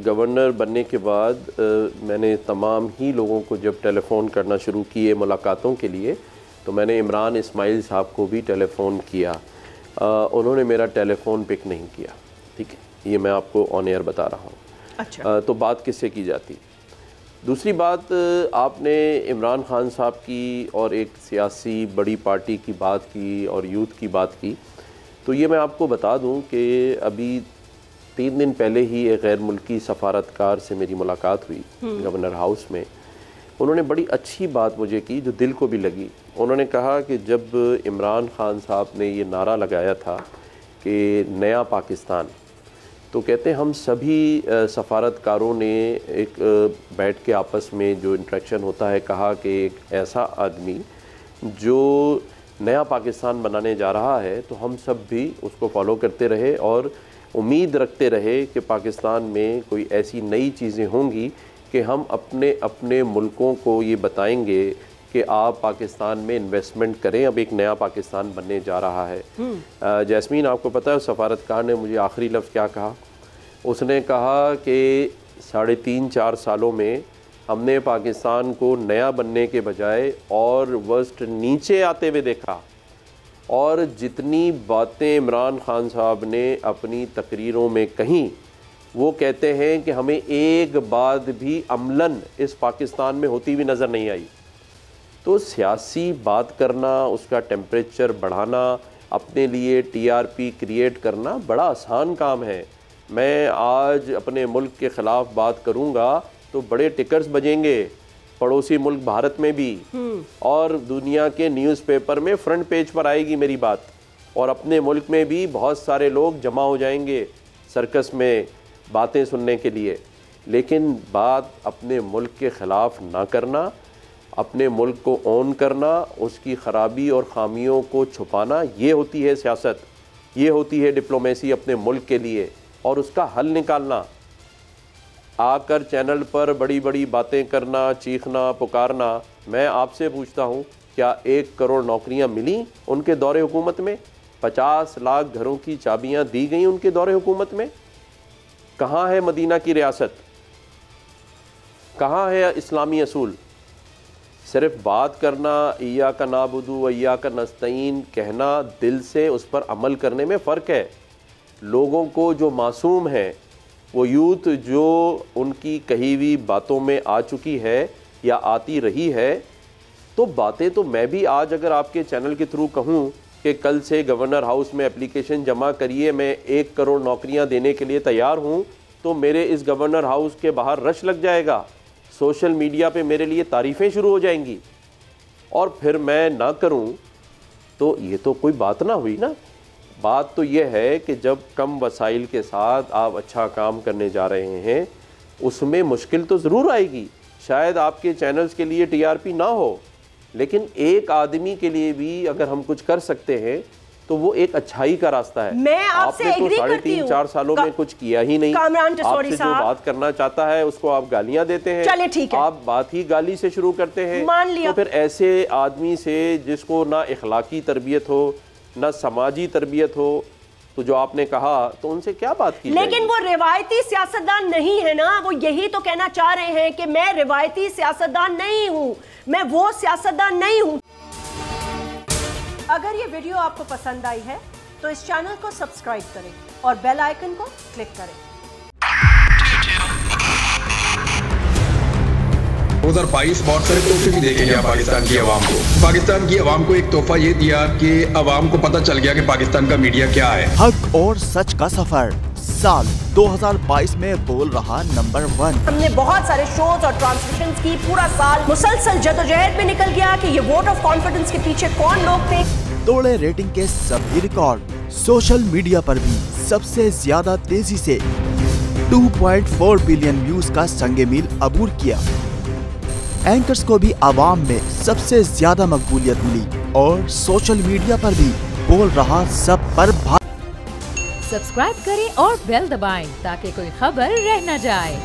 Governor بننے کے بعد میں نے تمام ہی لوگوں کو جب ٹیلی فون کرنا شروع کیے ملاقاتوں کے لیے تو میں نے عمران اسماعیل صاحب کو بھی ٹیلی فون کیا، انہوں نے میرا ٹیلی فون پک نہیں کیا، ٹھیک ہے، یہ میں آپ کو آن ایئر بتا رہا ہوں۔ اچھا، تو بات کس سے کی جاتی؟ دوسری بات، آپ نے عمران خان صاحب کی اور ایک سیاسی بڑی پارٹی کی بات کی اور یوتھ کی بات کی، تو یہ میں آپ کو بتا دوں کہ ابھی 3 دن پہلے ہی ایک غیر ملکی سفارتکار سے میری ملاقات ہوئی گورنر ہاؤس میں۔ انہوں نے بڑی اچھی بات مجھے کی جو دل کو بھی لگی۔ انہوں نے کہا کہ جب عمران خان صاحب نے یہ نعرہ لگایا تھا کہ نیا پاکستان، تو کہتے ہیں ہم سبھی سفارتکاروں نے ایک بیٹھ کے آپس میں جو انٹریکشن ہوتا ہے کہا کہ ایک ایسا آدمی جو نیا پاکستان بنانے جا رہا ہے تو ہم سب بھی اس کو فالو کرتے رہے اور امید رکھتے رہے کہ پاکستان میں کوئی ایسی نئی چیزیں ہوں گی کہ ہم اپنے ملکوں کو یہ بتائیں گے کہ آپ پاکستان میں انویسٹمنٹ کریں، اب ایک نیا پاکستان بننے جا رہا ہے۔ جیسمین، آپ کو پتہ ہے سفارتکار نے مجھے آخری لفظ کیا کہا؟ اس نے کہا کہ 3.5-4 سالوں میں ہم نے پاکستان کو نیا بننے کے بجائے اور ورسٹ نیچے آتے ہوئے دیکھا، اور جتنی باتیں عمران خان صاحب نے اپنی تقریروں میں کہیں وہ کہتے ہیں کہ ہمیں ایک بات بھی عملاً اس پاکستان میں ہوتی ہوئی نظر نہیں آئی۔ تو سیاسی بات کرنا، اس کا ٹیمپریچر بڑھانا، اپنے لیے ٹی آر پی کریٹ کرنا بڑا آسان کام ہے۔ میں آج اپنے ملک کے خلاف بات کروں گا تو بڑے ٹکرز بجیں گے پڑوسی ملک بھارت میں بھی، اور دنیا کے نیوز پیپر میں فرنٹ پیج پر آئے گی میری بات، اور اپنے ملک میں بھی بہت سارے لوگ جمع ہو جائیں گے سرکس میں باتیں سننے کے لیے۔ لیکن بات اپنے ملک کے خلاف نہ کرنا، اپنے ملک کو اون کرنا، اس کی خرابی اور خامیوں کو چھپانا، یہ ہوتی ہے سیاست، یہ ہوتی ہے ڈپلومیسی اپنے ملک کے لیے، اور اس کا حل نکالنا۔ آ کر چینل پر بڑی بڑی باتیں کرنا، چیخنا، پکارنا، میں آپ سے پوچھتا ہوں کیا 1 کروڑ نوکریاں ملیں ان کے دور حکومت میں؟ 50 لاکھ گھروں کی چابیاں دی گئیں ان کے دور حکومت میں؟ کہاں ہے مدینہ کی ریاست؟ کہاں ہے اسلامی اصول؟ صرف بات کرنا، ایاک نعبد و ایاک نستعین کہنا، دل سے اس پر عمل کرنے میں فرق ہے۔ لوگوں کو جو معصوم ہیں، وہ یوتھ جو ان کی کہی ہوئی باتوں میں آ چکی ہے یا آتی رہی ہے، تو باتیں تو میں بھی آج اگر آپ کے چینل کے تھرو کہوں کہ کل سے گورنر ہاؤس میں اپلیکیشن جمع کریے، میں 1 کروڑ نوکریاں دینے کے لیے تیار ہوں، تو میرے اس گورنر ہاؤس کے باہر رش لگ جائے گا، سوشل میڈیا پہ میرے لیے تعریفیں شروع ہو جائیں گی، اور پھر میں نہ کروں تو یہ تو کوئی بات نہ ہوئی نا۔ بات تو یہ ہے کہ جب کم وسائل کے ساتھ آپ اچھا کام کرنے جا رہے ہیں، اس میں مشکل تو ضرور آئے گی، شاید آپ کے چینلز کے لیے ٹی آر پی نہ ہو، لیکن ایک آدمی کے لیے بھی اگر ہم کچھ کر سکتے ہیں تو وہ ایک اچھائی کا راستہ ہے۔ میں آپ سے ایگری کرتی ہوں، 3.5-4 سالوں میں کچھ کیا ہی نہیں۔ آپ سے جو بات کرنا چاہتا ہے اس کو آپ گالیاں دیتے ہیں، چلے ٹھیک ہے، آپ بات ہی گالی سے شروع کرتے ہیں، مان لیا۔ تو پھر ایسے آدمی سے جس کو نہ اخلاقی تربیت ہو نہ سماجی تربیت ہو، تو جو آپ نے کہا تو ان سے کیا بات کی جائے گی؟ لیکن وہ روایتی سیاستدان نہیں ہے نا، وہ یہی تو کہنا چاہ رہے ہیں کہ میں روایتی سیاستدان نہیں ہوں، میں وہ سیاستدان نہیں ہوں۔ اگر یہ ویڈیو آپ کو پسند آئی ہے تو اس چینل کو سبسکرائب کریں اور بیل آئیکن کو کلک کریں۔ 2022 بہت سارے تحفے بھی دے کے گیا پاکستان کی عوام کو۔ پاکستان کی عوام کو ایک تحفہ یہ دیا کہ عوام کو پتہ چل گیا کہ پاکستان کا میڈیا کیا ہے۔ حق اور سچ کا سفر سال 2022 میں بول رہا نمبر 1۔ ہم نے بہت سارے شوز اور ٹرانسمیشنز کی، پورا سال مسلسل جدوجہد میں نکل گیا کہ یہ ووٹ آف کانفیڈنس کے پیچھے کون لوگ تھے۔ توڑے ریٹنگ کے سبھی ریکارڈ، سوشل میڈیا پر بھی سب سے زیادہ تیزی سے 2.4 بلین ویوز کا سنگ میل عبور کیا۔ اینکرز کو بھی عوام میں سب سے زیادہ مقبولیت ملی، اور سوشل میڈیا پر بھی بول رہا سب پر سبسکرائب کریں اور بیل دبائیں تاکہ کوئی خبر رہ نہ جائے۔